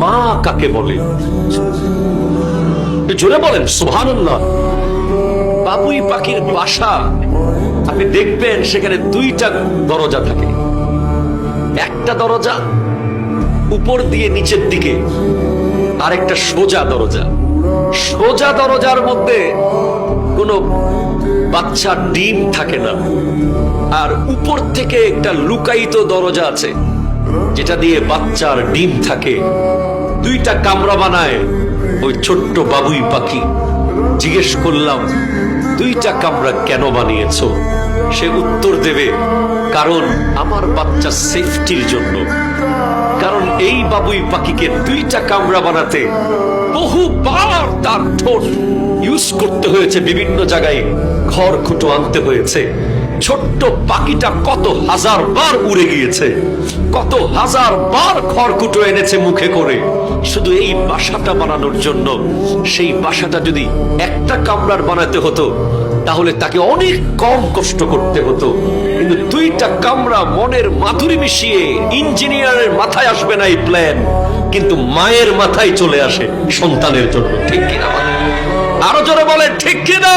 মা কাকে বলে? জোরে বলেন সুবহানাল্লাহ। বাবুই পাখির বাসা আপনি দেখবেন সেখানে দুইটা দরজা থাকে। একটা দরজা উপর দিয়ে নিচের দিকে, আর একটা সোজা দরজা। সোজা দরজার মধ্যে কোনো বাচ্চা ডিম থাকে না, আর উপর থেকে একটা লুকায়িত দরজা আছে যেটা দিয়ে বাচ্চার ডিম থাকে। দুইটা কামরা বানায় ওই ছোট্ট বাবুই পাখি। জিজ্ঞেস করলাম, দুইটা কামরা কেন বানিয়েছো? সে উত্তর দেবে, কারণ আমার বাচ্চা সেফটির জন্য। কারণ এই বাবুই পাখিকে দুইটা কামরা বানাতে বহুবার তার ঠোঁট ইউজ করতে হয়েছে, বিভিন্ন জায়গায় খড়কুটো আনতে হয়েছে। ছোট্ট পাখিটা কত হাজার বার উড়ে গিয়েছে, কত হাজার বার খড়কুটো এনেছে মুখে করে, শুধু এই বাসাটা বানানোর জন্য। সেই বাসাটা যদি একটা কামরার বানাতে হতো তাহলে তাকে অনেক কম কষ্ট করতে হতো, কিন্তু দুইটা কামরা মনের মাধুরী মিশিয়ে ইঞ্জিনিয়ারের মাথায় আসবে না এই প্ল্যান, কিন্তু মায়ের মাথায় চলে আসে সন্তানের জন্য। ঠিক কিনা? আরো জোরে বলে ঠিক কিনা?